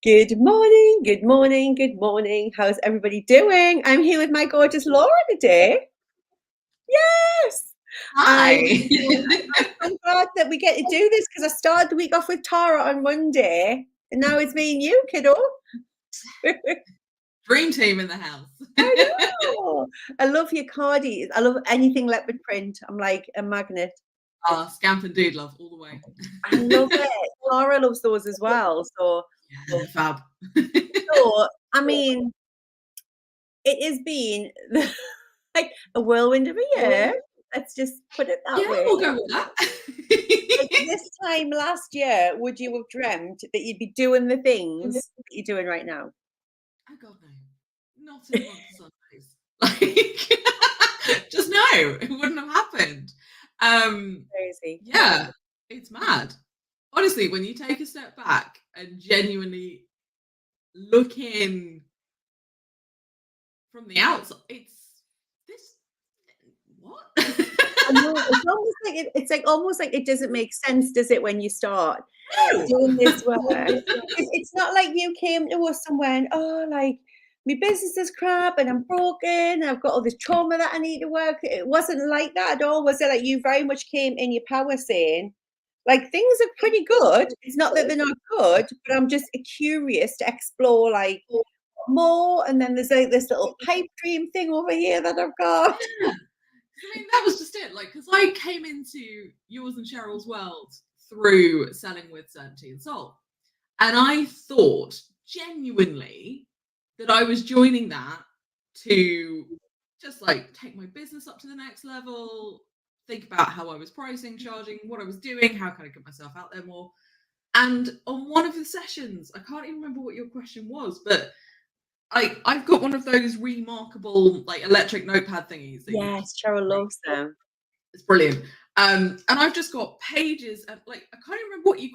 Good morning, good morning, good morning. How's everybody doing? I'm here with my gorgeous Laura today. Yes, I'm, Hi. I'm glad that we get to do this because I started the week off with Tara on Monday, and now it's me and you, kiddo. Dream team in the house. I know. I love your cardies. I love anything leopard print. I'm like a magnet. Scamp and Dude Love all the way. I love it. Laura loves those as well. Yeah, fab. I mean, it has been like a whirlwind of a year. Let's just put it that Yeah, way. we'll go with that. Like this time last year, would you have dreamt that you'd be doing the things that you're doing right now? Oh God, no. Not in a month of Sundays. Like, just no, it wouldn't have happened. Crazy. Yeah, it's mad. Honestly, when you take a step back and genuinely look in from the outside, it's this. What? I know. It's almost like it's like almost like it doesn't make sense, does it, when you start No. doing this work? It's not like you came to us and went, oh, like my business is crap and I'm broken. I've got all this trauma that I need to work. It wasn't like that at all. Was it like you very much came in your power saying, like things are pretty good. It's not that they're not good, but I'm just curious to explore like more. And then there's like this little pipe dream thing over here that I've got. Yeah. I mean, that was just it. Like, because I came into yours and Cheryl's world through selling with Certainty and Soul. And I thought genuinely that I was joining that to just like take my business up to the next level, think about how I was pricing, charging, what I was doing, how can I get myself out there more. And on one of the sessions, I can't even remember what your question was, but I've got one of those remarkable like electric notepad thingies that you Yes, Cheryl loves them. it's brilliant. And I've just got pages of like I can't even remember what your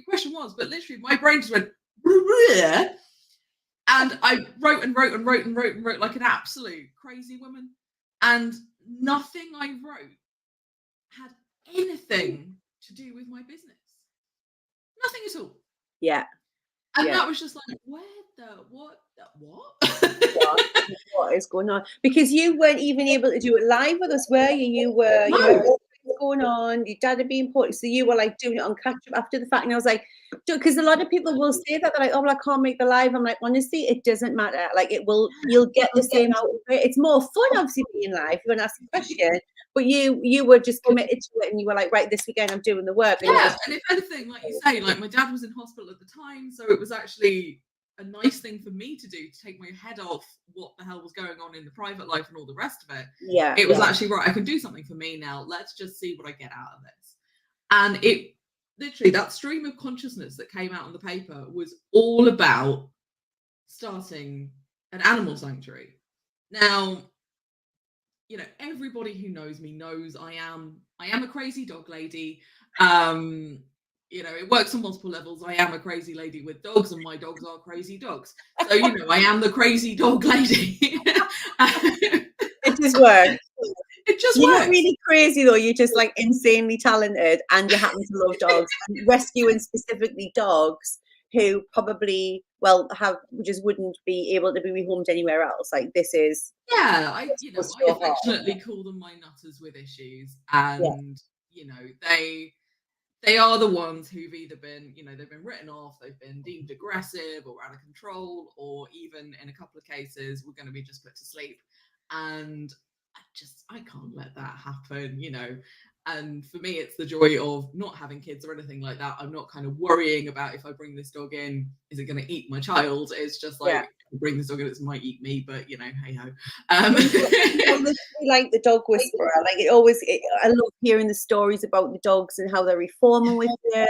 question was, but literally my brain just went and I wrote and wrote and wrote and wrote and wrote like an absolute crazy woman. And nothing I wrote had anything to do with my business. Nothing at all. Yeah. And Yeah. that was just like, where the what? What is going on? Because you weren't even able to do it live with us, were you? You had things going on, your dad had been important, so you were like doing it on catch up after the fact. And I was like, because a lot of people will say that, they're like, oh, well, I can't make the live. I'm like, honestly, it doesn't matter. Like, you'll get the same out of it. It's more fun, obviously, being live. You're gonna ask a question, but you were just committed to it, and you were like, right, this weekend I'm doing the work. And Yeah, and if anything, like you say, like my dad was in hospital at the time, so it was actually a nice thing for me to do to take my head off what the hell was going on in the private life and all the rest of it. yeah, It was actually right, I can do something for me now. Let's just see what I get out of this. And it literally that stream of consciousness that came out on the paper was all about starting an animal sanctuary. Now, you know, everybody who knows me knows I am a crazy dog lady. You know, it works on multiple levels. I am a crazy lady with dogs, and my dogs are crazy dogs. So, you know, I am the crazy dog lady. it just works. It just You're works. not really crazy though. You're just like insanely talented, and you happen to love dogs and rescuing specifically dogs who probably just wouldn't be able to be rehomed anywhere else. Like this is Yeah, I so hard. affectionately call them my nutters with issues, Yeah, and you know, they are the ones who've either been, you know, they've been written off, they've been deemed aggressive or out of control, or even in a couple of cases, we're going to be just put to sleep. And I can't let that happen, you know. And for me, it's the joy of not having kids or anything like that. I'm not kind of worrying about if I bring this dog in, is it going to eat my child? It's just yeah. like, bring this dog in, it might eat me, but you know, hey ho. You're literally like the dog whisperer. Like I love hearing the stories about the dogs and how they're reforming with you,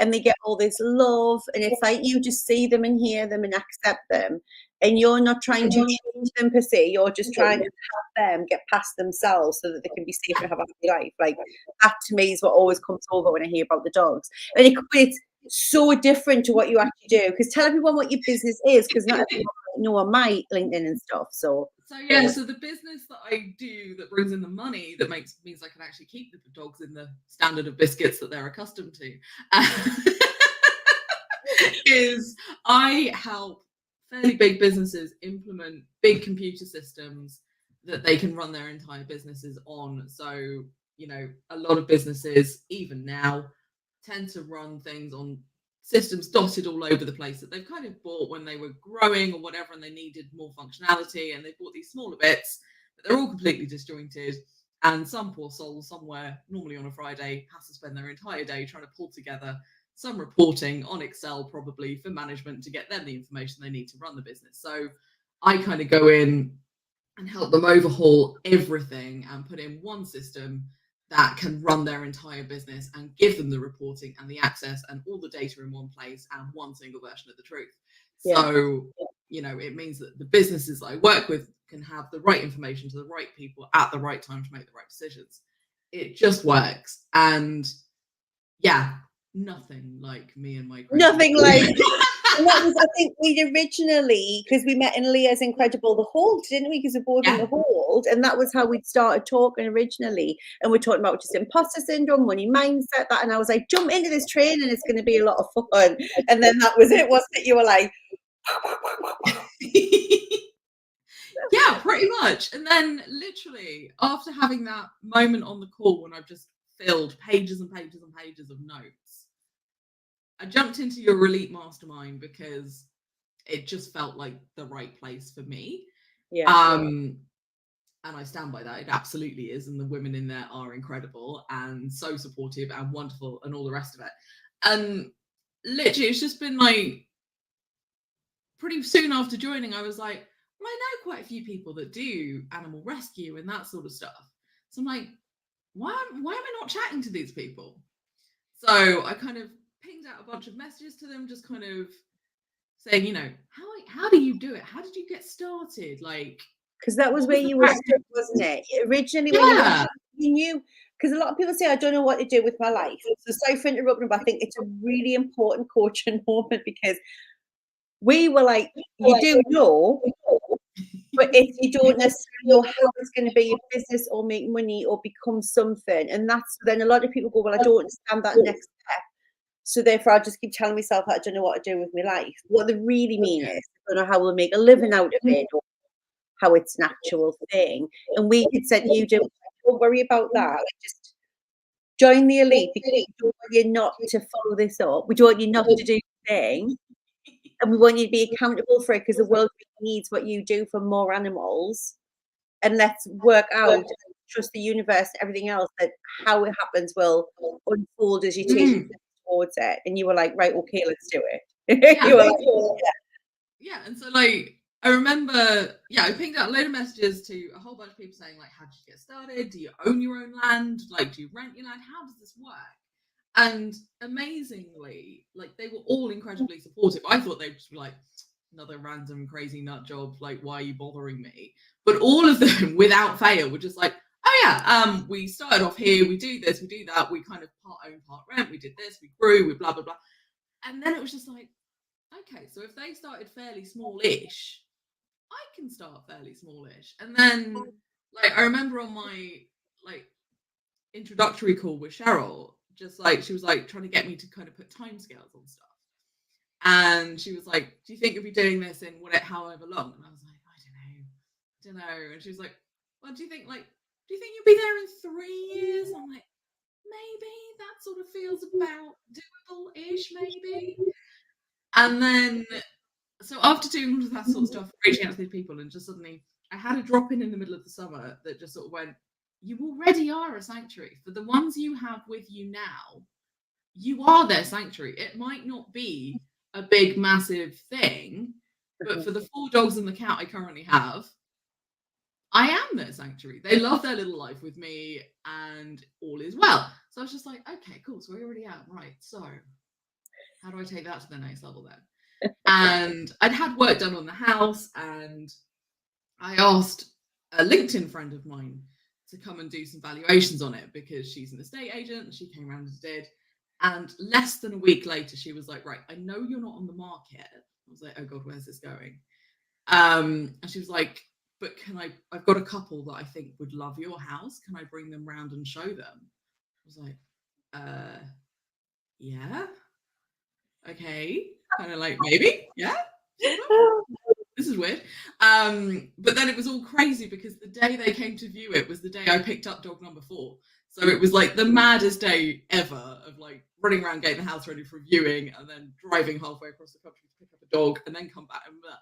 and they get all this love. And it's like you just see them and hear them and accept them, and you're not trying to change them per se. You're just trying to help them get past themselves so that they can be safe and have a happy life. Like that to me is what always comes over when I hear about the dogs, and it's so different to what you actually do. Because tell everyone what your business is, because not everyone know on my LinkedIn and stuff. So Yeah, so the business that I do that brings in the money that means I can actually keep the dogs in the standard of biscuits that they're accustomed to. is I help fairly big businesses implement big computer systems that they can run their entire businesses on. So, you know, a lot of businesses, even now, tend to run things on systems dotted all over the place that they've kind of bought when they were growing or whatever, and they needed more functionality, and they bought these smaller bits, but they're all completely disjointed. And some poor soul somewhere, normally on a Friday, has to spend their entire day trying to pull together some reporting on Excel, probably for management, to get them the information they need to run the business. So I kind of go in and help them overhaul everything and put in one system that can run their entire business and give them the reporting and the access and all the data in one place and one single version of the truth. Yeah. So, you know, it means that the businesses I work with can have the right information to the right people at the right time to make the right decisions. It just works. And yeah, nothing like me and my Nothing like. And that was, I think, we originally, because we met in Leah's Incredible The Hold, didn't we? Because we both in The Hold, and that was how we'd started talking originally. And we're talking about just imposter syndrome, money mindset, that. And I was like, jump into this training, it's going to be a lot of fun. And then that was it, wasn't it? You were like, yeah, pretty much. And then literally after having that moment on the call when I've just filled pages and pages and pages of notes, I jumped into your Elite Mastermind because it just felt like the right place for me. yeah. And I stand by that. It absolutely is. And the women in there are incredible and so supportive and wonderful and all the rest of it. And literally, it's just been like pretty soon after joining, I was like, well, I know quite a few people that do animal rescue and that sort of stuff. So I'm like, why am I not chatting to these people? So I kind of pinged out a bunch of messages to them, just kind of saying, you know, how do you do it? How did you get started? Like, because that was where you were stuck, wasn't it? Originally, when you knew, because a lot of people say, I don't know what to do with my life. So sorry for interrupting, but I think it's a really important coaching moment, because we were like, you do know, but if you don't necessarily know how it's going to be a business or make money or become something, and that's then a lot of people go, well, I don't understand that next step. So therefore, I just keep telling myself I don't know what to do with my life. What they really mean is, I don't know how we'll make a living out of it, or how it's an actual thing. And we had said, don't worry about that. Like, just join the elite, because we don't want you not to follow this up. We don't want you not to do the thing. And we want you to be accountable for it, because the world needs what you do for more animals. And let's work out, trust the universe, everything else, that how it happens will unfold as you take towards it. And you were like, right, okay, let's do it. You were like, yeah. And so like, I remember, I pinged out a load of messages to a whole bunch of people saying, like, how did you get started? Do you own your own land? Like, do you rent your land? How does this work? And amazingly, like, they were all incredibly supportive. I thought they'd just be like, another random crazy nut job, like, why are you bothering me? But all of them, without fail, were just like, oh yeah, we started off here, we do this, we do that, we kind of part own, part rent, we did this, we grew, we blah, blah, blah. And then it was just like, okay, so if they started fairly smallish, I can start fairly smallish. And then, like, I remember on my, like, introductory call with Cheryl, just like, she was like trying to get me to kind of put timescales on stuff. And she was like, do you think you'll be doing this in however long? And I was like, I don't know. And she was like, well, do you think you'll be there in 3 years? I'm like, maybe. That sort of feels about doable-ish, maybe. And then, so after doing all of that sort of stuff, reaching out to these people, and just suddenly I had a drop in the middle of the summer that just sort of went, you already are a sanctuary. For the ones you have with you now, you are their sanctuary. It might not be a big, massive thing, but for the 4 dogs and the cat I currently have, I am their sanctuary. They love their little life with me, and all is well. So I was just like, okay, cool. So we already am. Right. So how do I take that to the next level then? And I'd had work done on the house, and I asked a LinkedIn friend of mine to come and do some valuations on it, because she's an estate agent, and she came around and did. And less than a week later, she was like, right, I know you're not on the market. I was like, oh God, where's this going? And she was like, but I've got a couple that I think would love your house. Can I bring them round and show them? I was like, yeah, okay. kind of like, maybe, yeah, sort of. This is weird. But then it was all crazy because the day they came to view it was the day I picked up dog number 4. So it was like the maddest day ever of like running around getting the house ready for viewing and then driving halfway across the country to pick up a dog and then come back and that.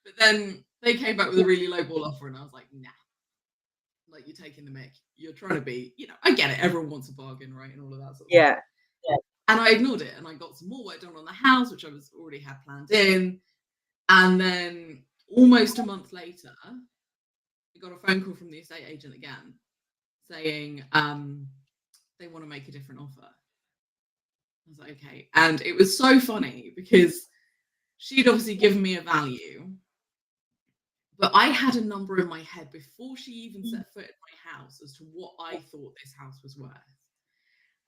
But then they came back with a really low ball offer and I was like, nah, like you're taking the mick. You're trying to be, I get it. Everyone wants a bargain, right? And all of that sort of stuff. And I ignored it and I got some more work done on the house, which I was already had planned in. And then almost a month later, I got a phone call from the estate agent again saying they want to make a different offer. I was like, okay. And it was so funny because she'd obviously given me a value, but I had a number in my head before she even set foot in my house as to what I thought this house was worth.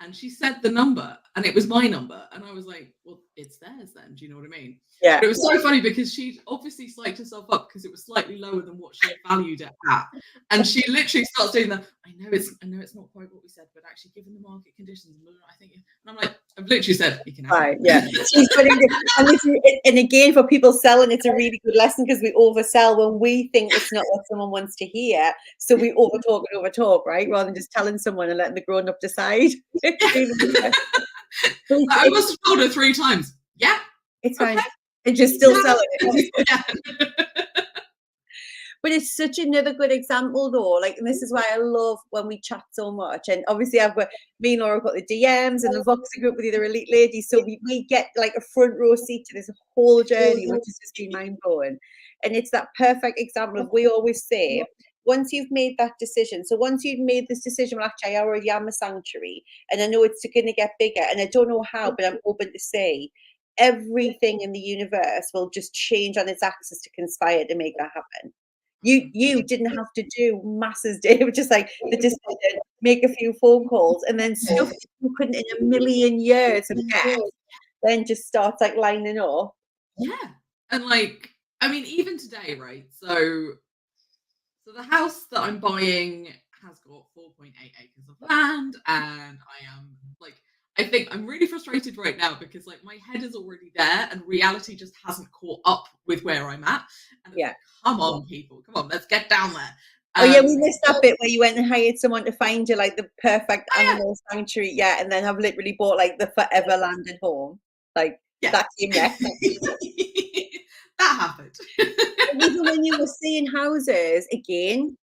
And she said the number and it was my number. And I was like, well, it's theirs then. Do you know what I mean? Yeah. But it was so funny because she'd obviously psyched herself up because it was slightly lower than what she valued it at. And she literally starts doing that. I know it's not quite what we said, but actually given the market conditions, I think, and I'm like, I've literally said, you can have it. Yeah. And again, for people selling, it's a really good lesson because we oversell when we think it's not what someone wants to hear. So we overtalk, right? Rather than just telling someone and letting the grown up decide. I must have told her 3 times. Yeah. It's fine. And just still selling it. But it's such another good example though. Like, and this is why I love when we chat so much. And obviously me and Laura have got the DMs and the Voxer group with the other elite ladies. So we get like a front row seat to this whole journey, which has just been mind blowing. And it's that perfect example of, we always say, once you've made that decision, so once you've made this decision, well, actually, I already am a sanctuary and I know it's going to get bigger and I don't know how, but I'm open to say everything in the universe will just change on its axis to conspire to make that happen. You didn't have to do masses, Dave, just like the decision, make a few phone calls, and then stuff you couldn't in a million years have guessed, then just starts like lining up. Yeah. And like, I mean, even today, right? So the house that I'm buying has got 4.8 acres of land, and I think I'm really frustrated right now because like my head is already there and reality just hasn't caught up with where I'm at. And it's like, come on, people, come on, let's get down there. Oh yeah, we missed that bit where you went and hired someone to find you like the perfect animal sanctuary, and then have literally bought like the forever landed home. Like that came next. That happened. Even when you were seeing houses, again,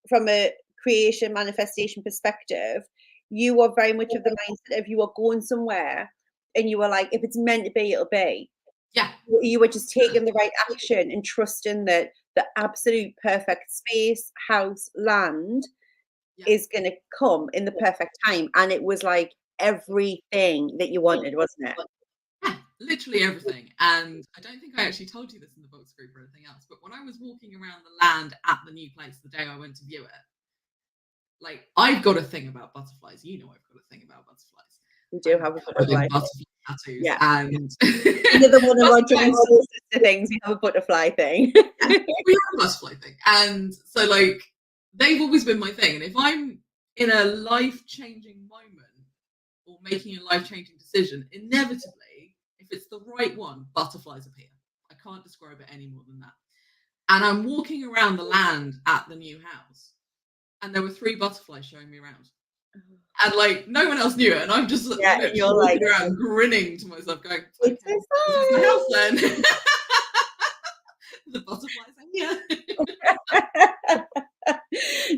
from a creation manifestation perspective, you were very much of the mindset of you were going somewhere and you were like, if it's meant to be, it'll be. Yeah. You were just taking the right action and trusting that the absolute perfect space, house, land is going to come in the perfect time. And it was like everything that you wanted, wasn't it? Yeah, literally everything. And I don't think I actually told you this in the Vox group or anything else, but when I was walking around the land at the new place the day I went to view it, like, I've got a thing about butterflies. You know, I've got a thing about butterflies. We do have a butterfly tattoos. Yeah. And another one of our joint things, we have a butterfly thing. We have a butterfly thing. And so, like, they've always been my thing. And if I'm in a life-changing moment or making a life-changing decision, inevitably, if it's the right one, butterflies appear. I can't describe it any more than that. And I'm walking around the land at the new house, and there were 3 butterflies showing me around. And like no one else knew it, and I'm just you're like around grinning to myself, going, "It's okay, this is the house then." The butterflies are here.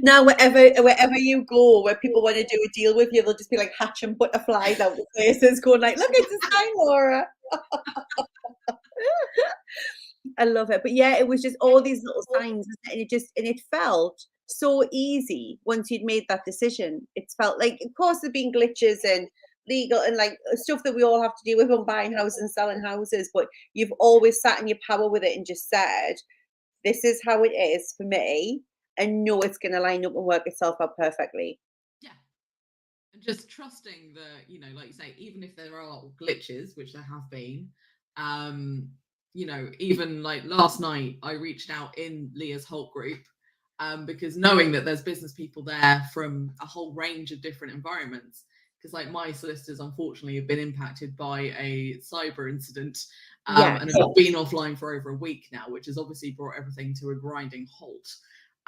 Now, wherever you go, where people want to do a deal with you, they'll just be like hatching butterflies out the places, going like, "Look, it's a sign, Laura." I love it, but yeah, it was just all these little signs, and it felt so easy once you'd made that decision. It felt like, of course, there've been glitches and legal and like stuff that we all have to deal with on buying houses and selling houses, but you've always sat in your power with it and just said, this is how it is for me, and know it's going to line up and work itself out perfectly. Yeah. And just trusting that, you know, like you say, even if there are glitches, which there have been, you know, even like last night I reached out in Leah's Holt group, because knowing that there's business people there from a whole range of different environments, because like my solicitors unfortunately have been impacted by a cyber incident, Yeah. and have been offline for over a week now, which has obviously brought everything to a grinding halt.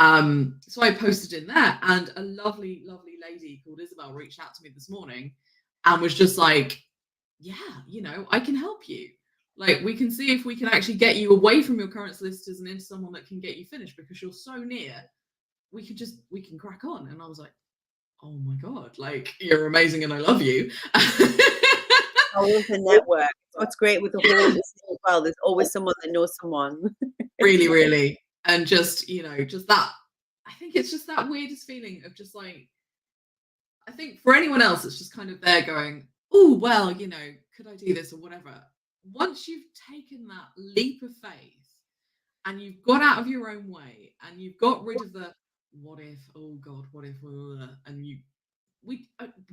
So I posted in there, and a lovely, lovely lady called Isabel reached out to me this morning and was just like, yeah, I can help you. Like, we can see if we can actually get you away from your current solicitors and into someone that can get you finished, because you're so near. We can crack on. And I was like, oh my God, like, you're amazing and I love you. Always a network. What's great with the whole business as well, there's always someone that knows someone. Really, really. And just, just that, I think it's just that weirdest feeling of just like, I think for anyone else, it's just kind of there going, oh, well, could I do this or whatever? Once you've taken that leap of faith and you've got out of your own way and you've got rid of the what if, oh God, what if, and the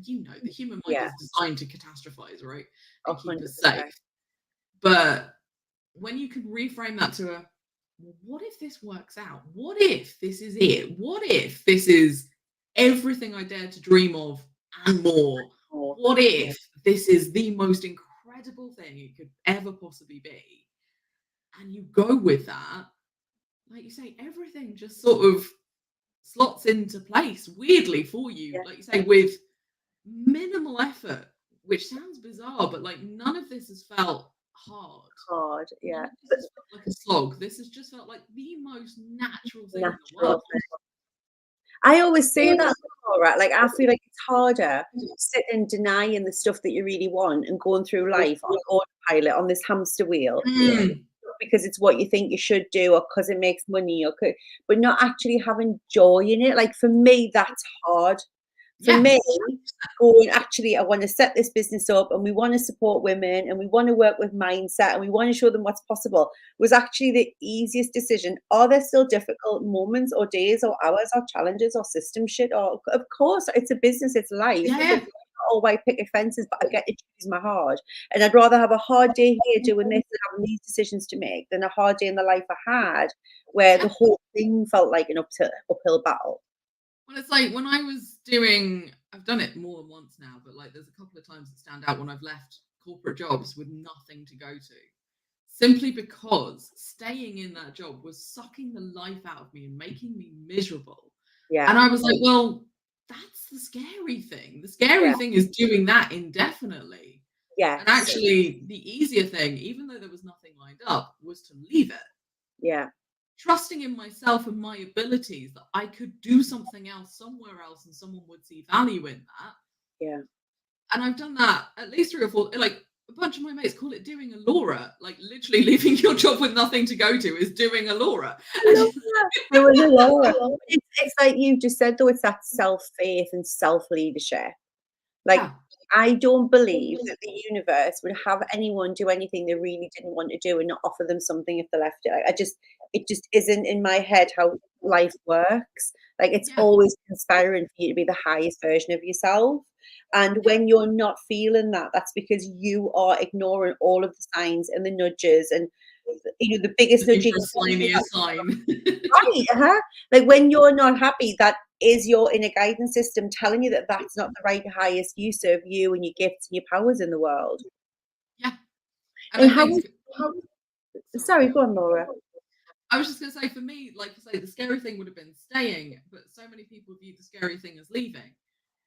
human mind Yeah. is designed to catastrophize, right? And keep 100%. us safe. But when you can reframe that to what if this works out? What if this is it? What if this is everything I dared to dream of and more? What if this is the most incredible thing it could ever possibly be? And you go with that, like you say, everything just sort of slots into place weirdly for you, Yeah. like you say, with minimal effort, which sounds bizarre, but like none of this has felt hard. Yeah. This has felt like a slog. This has just felt like the most natural thing in the Natural world. thing. I always say that, Laura. Like, I feel like it's harder sitting denying the stuff that you really want and going through life on autopilot on this hamster wheel because it's what you think you should do or because it makes money but not actually having joy in it. Like, for me, that's hard. For me, going, actually, I want to set this business up and we want to support women and we want to work with mindset and we want to show them what's possible, was actually the easiest decision. Are there still difficult moments or days or hours or challenges or system shit? Or, of course, it's a business, it's life. Yeah. All white picket fences, but I get to choose my hard. And I'd rather have a hard day here doing this and having these decisions to make than a hard day in the life I had where the whole thing felt like an uphill battle. Well, it's like when I was doing, I've done it more than once now, but like there's a couple of times that stand out when I've left corporate jobs with nothing to go to, simply because staying in that job was sucking the life out of me and making me miserable. Yeah. And I was like, well, that's the scary thing. The scary thing is doing that indefinitely. Yeah. And actually, the easier thing, even though there was nothing lined up, was to leave it. Yeah. Trusting in myself and my abilities that I could do something else somewhere else and someone would see value in that. Yeah. And I've done that at least 3 or 4, like a bunch of my mates call it doing a Laura, like literally leaving your job with nothing to go to is doing a Laura. Doing a Laura. It's like you just said, though, it's that self-faith and self-leadership. Like, I don't believe that the universe would have anyone do anything they really didn't want to do and not offer them something if they left it. It just isn't in my head how life works. Like, it's always conspiring for you to be the highest version of yourself. And when you're not feeling that, that's because you are ignoring all of the signs and the nudges and the biggest nudge. Right, like when you're not happy, that is your inner guidance system telling you that that's not the right highest use of you and your gifts and your powers in the world. Yeah. And sorry, go on, Laura. I was just going to say, for me, like you say, the scary thing would have been staying, but so many people view the scary thing as leaving.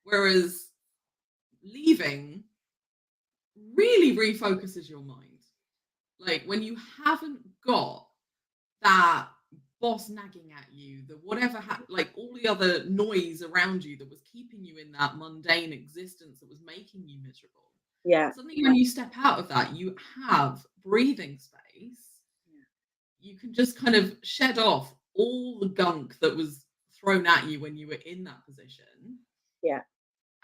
Whereas leaving really refocuses your mind. Like when you haven't got that boss nagging at you, the whatever, like all the other noise around you that was keeping you in that mundane existence that was making you miserable. Yeah. Suddenly when you step out of that, you have breathing space. You can just kind of shed off all the gunk that was thrown at you when you were in that position. Yeah.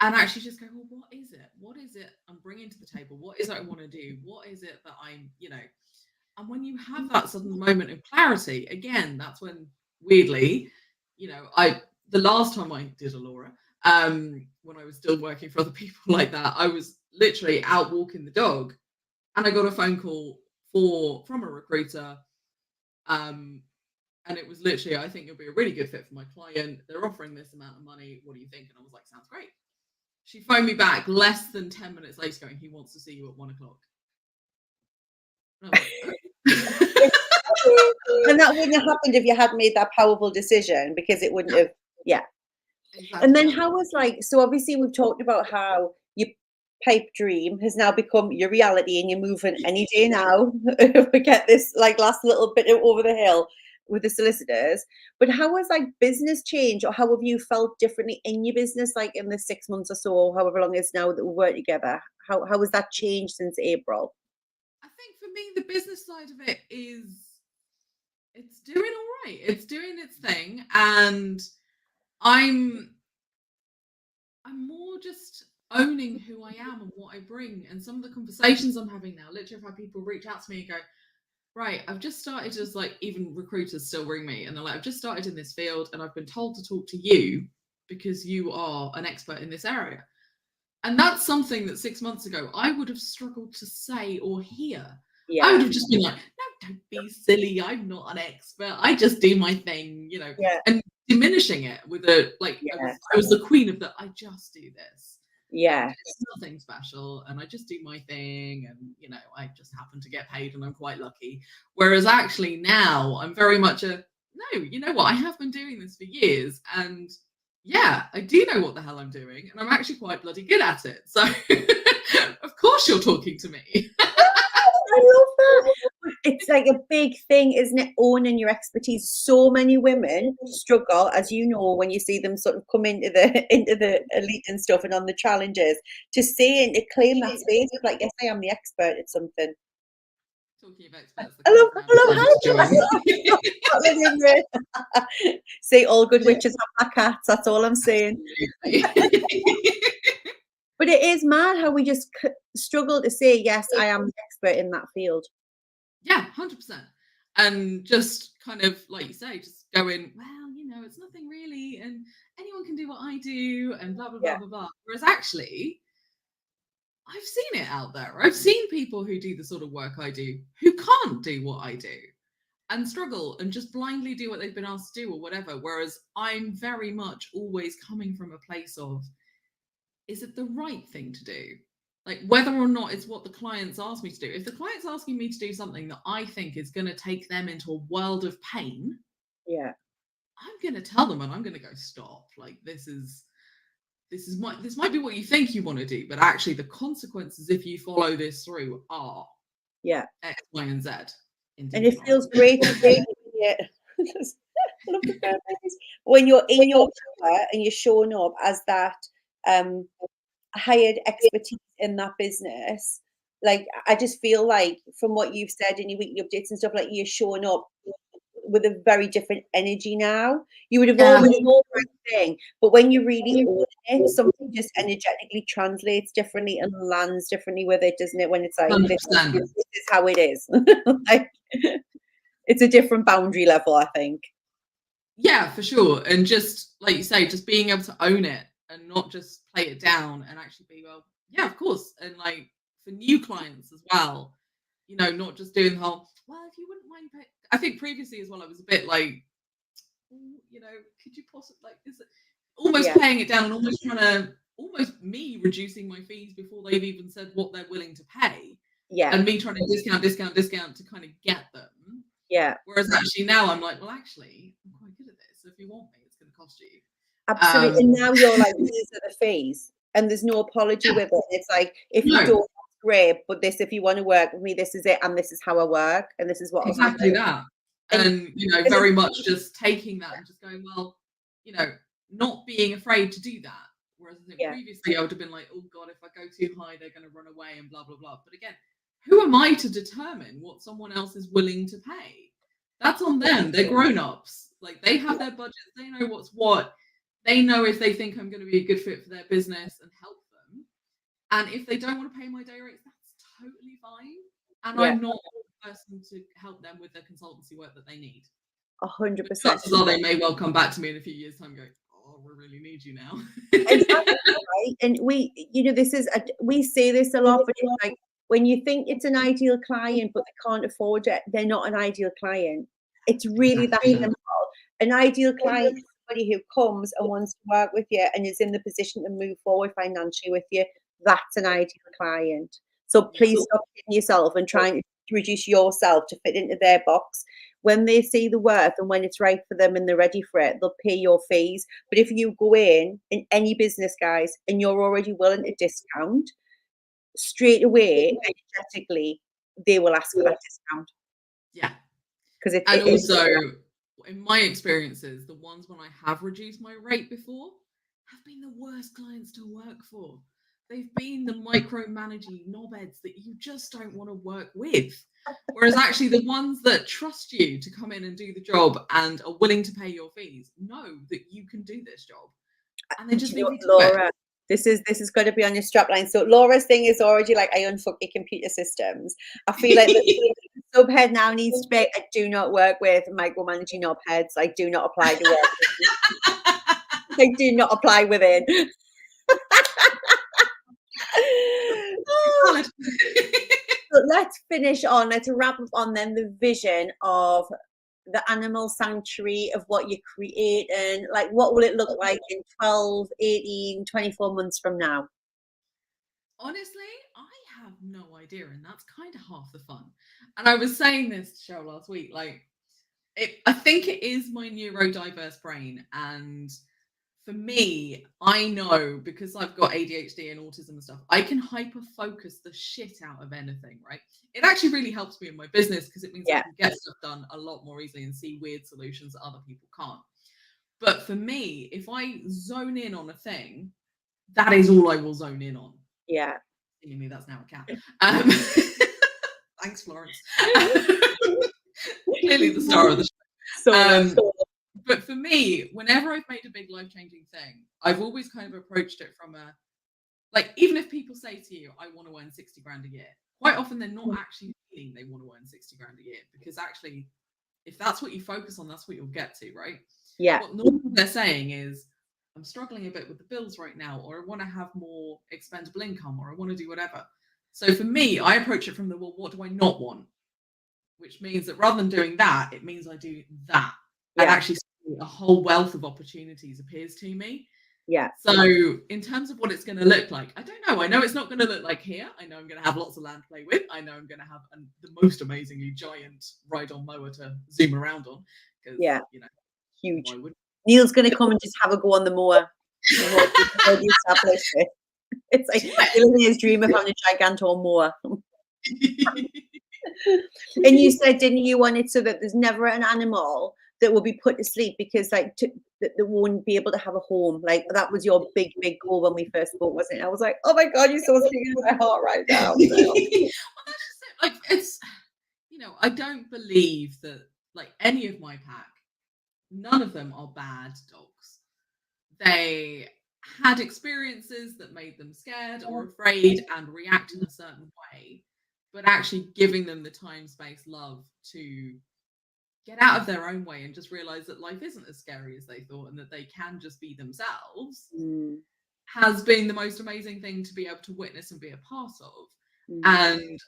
And actually just go, well, what is it? What is it I'm bringing to the table? What is it I want to do? What is it that I'm, and when you have that sudden moment of clarity, again, that's when weirdly, the last time I did a Laura, when I was still working for other people like that, I was literally out walking the dog and I got a phone call from a recruiter. And it was literally, I think you'll be a really good fit for my client. They're offering this amount of money. What do you think? And I was like, sounds great. She phoned me back less than 10 minutes later going, he wants to see you at 1 o'clock. And I was like, And that wouldn't have happened if you had made that powerful decision, because it wouldn't have, yeah. exactly. And then how was like, so obviously we've talked about how your pipe dream has now become your reality and you're moving any day now. We get this like last little bit over the hill with the solicitors. But how has like business change, or how have you felt differently in your business, like in the 6 months or so, however long it's now that we work together? How has that changed since April? I think for me, the business side of it is, it's doing all right. It's doing its thing. And I'm more just owning who I am and what I bring. And some of the conversations I'm having now, literally, I've had people reach out to me and go, right, I've just started, as like, even recruiters still ring me and they're like, I've just started in this field and I've been told to talk to you because you are an expert in this area. And that's something that 6 months ago I would have struggled to say or hear. I would have just been like, no, don't be silly. I'm not an expert. I just do my thing, you know, and diminishing it with a, like, I was the queen of the, I just do this. Yeah. It's nothing special. And I just do my thing. And, you know, I just happen to get paid and I'm quite lucky. Whereas actually now I'm very much no, you know what? I have been doing this for years. And yeah, I do know what the hell I'm doing. And I'm actually quite bloody good at it. So of course you're talking to me. I love that. It's like a big thing, isn't it? Owning your expertise. So many women struggle, as you know, when you see them sort of come into the elite and stuff and on the challenges, to say and to claim that space of like, yes, I am the expert at something. Talking of experts, I love say all good witches have black cats. That's all I'm saying. But it is mad how we just struggle to say, yes, I am the expert in that field. Yeah, 100%. And just kind of, like you say, just going, well, you know, it's nothing really, and anyone can do what I do, and blah, blah, blah, blah, blah. Whereas actually, I've seen it out there. I've seen people who do the sort of work I do, who can't do what I do, and struggle and just blindly do what they've been asked to do or whatever. Whereas I'm very much always coming from a place of, is it the right thing to do? Like, whether or not it's what the clients ask me to do. If the client's asking me to do something that I think is going to take them into a world of pain, I'm going to tell them, and I'm going to go, stop. Like, this might be what you think you want to do, but actually the consequences if you follow this through are X, Y, and Z. And it feels great to say when you're in your power and you're showing up as that hired expertise in that business. Like, I just feel like from what you've said in your weekly updates and stuff, like, you're showing up with a very different energy now. You would have always done the right thing, but when you really own it, something just energetically translates differently and lands differently with it, doesn't it? When it's like, this is how it is. Like, it's a different boundary level, I think. Yeah, for sure. And just like you say, just being able to own it and not just play it down, and actually be, well, yeah, of course. And like for new clients as well, you know, not just doing the whole, well, if you wouldn't mind pay. I think previously as well, I was a bit like, you know, could you possibly, like, is it almost playing it down and almost trying to, almost me reducing my fees before they've even said what they're willing to pay. And me trying to discount to kind of get them. Whereas actually now I'm like, well, actually, I'm quite good at this. So if you want me, it's going to cost you. Absolutely. And now you're like, these are the fees, and there's no apology with it. It's like, if you don't, great, but this, if you want to work with me, this is it, and this is how I work, and this is what exactly that. And you know, very much just taking that and just going, well, you know, not being afraid to do that. Whereas I think previously I would have been like, oh God, if I go too high, they're going to run away and blah blah blah. But again, who am I to determine what someone else is willing to pay? That's on them. They're grown-ups. Like, they have their budgets. They know what's what. They know if they think I'm going to be a good fit for their business and help them. And if they don't want to pay my day rates, that's totally fine. And I'm not the person to help them with the consultancy work that they need. 100%. So they may well come back to me in a few years' time and go, oh, we really need you now. Exactly, right? And we, you know, we say this a lot, but it's like, when you think it's an ideal client, but they can't afford it, they're not an ideal client. It's really that simple. An ideal client anybody who comes and wants to work with you and is in the position to move forward financially with you, that's an ideal client. So please stop hitting yourself and trying to reduce yourself to fit into their box. When they see the worth and when it's right for them and they're ready for it, they'll pay your fees. But if you go in any business, guys, and you're already willing to discount, straight away, energetically, they will ask for that discount. Yeah. Because and also, in my experiences, the ones when I have reduced my rate before have been the worst clients to work for. They've been the micromanaging knobheads that you just don't want to work with. Whereas actually the ones that trust you to come in and do the job and are willing to pay your fees know that you can do this job. And they just leave you to Laura, this is going to be on your strapline. So Laura's thing is already like, I unfuck your computer systems. I feel like the subhead now needs to be, I do not work with micromanaging knobheads. I do not apply to work. I do not apply within. So let's wrap up on then the vision of the animal sanctuary, of what you're creating. Like, what will it look like in 12, 18, 24 months from now? Honestly, I have no idea, and that's kind of half the fun. And I was saying this to Cheryl last week, like, I think it is my neurodiverse brain, and for me, I know, because I've got ADHD and autism and stuff, I can hyper focus the shit out of anything, right? It actually really helps me in my business because it means I can get stuff done a lot more easily and see weird solutions that other people can't. But for me, if I zone in on a thing, that is all I will zone in on. Yeah. Me, that's now a cat. Thanks, Florence. Clearly the star of the show. But for me, whenever I've made a big life-changing thing, I've always kind of approached it from a, like, even if people say to you, I want to earn 60 grand a year, quite often they're not actually meaning they want to earn 60 grand a year, because actually, if that's what you focus on, that's what you'll get to, right? Yeah. What normally they're saying is, I'm struggling a bit with the bills right now, or I want to have more expendable income, or I want to do whatever. So for me, I approach it from the, well, what do I not want? Which means that rather than doing that, it means I do that. And actually a whole wealth of opportunities appears to me. Yeah. So in terms of what it's going to look like, I don't know. I know it's not going to look like here. I know I'm going to have lots of land to play with. I know I'm going to have the most amazingly giant ride-on mower to zoom around on. Yeah. You know, huge. Neil's going to come and just have a go on the mower. It's like living his dream of having a gigantor mower. And you said, didn't you, want it so that there's never an animal that will be put to sleep because, like, that won't be able to have a home? Like, that was your big goal when we first spoke, wasn't it? I was like, oh my God, you're so speaking to my heart right now. Well, that's just it. Like, it's, you know, I don't believe that, like, any of my pack, none of them are bad dogs. They had experiences that made them scared or afraid and react in a certain way, but actually giving them the time, space, love to get out of their own way and just realize that life isn't as scary as they thought and that they can just be themselves has been the most amazing thing to be able to witness and be a part of. And,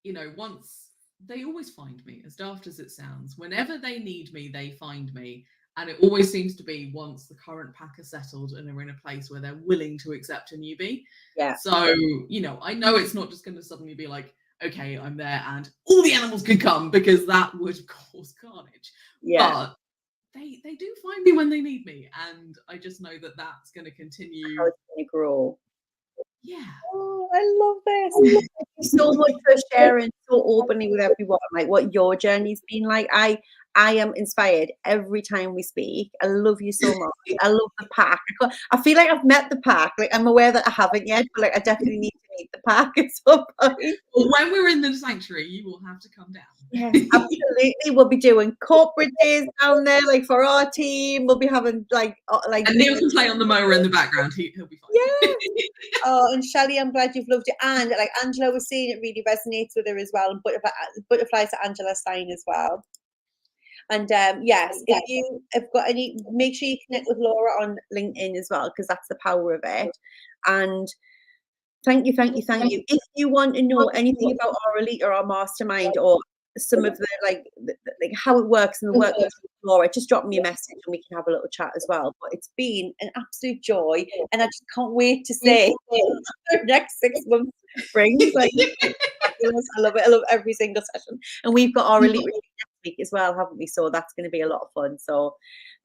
you know, once they always find me, as daft as it sounds, whenever they need me, they find me. And it always seems to be once the current pack are settled and are in a place where they're willing to accept a newbie. Yeah. So, you know, I know it's not just going to suddenly be like, okay, I'm there and all the animals can come, because that would cause carnage. Yeah. But they do find me when they need me. And I just know that that's going to continue. How it's going to grow. Yeah. Oh, I love this. Thank you so much for sharing so openly with everyone, like, what your journey's been like. I am inspired every time we speak. I love you so much. I love the pack. I feel like I've met the pack. Like, I'm aware that I haven't yet, but like, I definitely need to meet the pack at some point. Well, when we're in the sanctuary, you will have to come down. Yes, absolutely. We'll be doing corporate days down there, like, for our team. We'll be having like. And Neil can play on the mower in the background. He'll be fine. Yeah. Oh, and Shelley, I'm glad you've loved it. And like Angela was saying, it really resonates with her as well. And butterflies at Angela Stein as well. And yes, if you have got any, make sure you connect with Laura on LinkedIn as well, because that's the power of it. And thank you. If you want to know anything about our elite or our mastermind, or some of the, like, like how it works and the work with Laura, just drop me a message and we can have a little chat as well. But it's been an absolute joy, and I just can't wait to say the next 6 months brings. Like, I love it. I love every single session, and we've got our elite retreat next week as well, haven't we? So that's going to be a lot of fun. So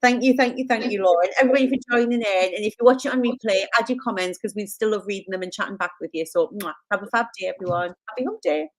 thank you, Laura, and everybody for joining in. And if you watch it on replay, add your comments because we still love reading them and chatting back with you. So have a fab day, everyone. Happy hump day.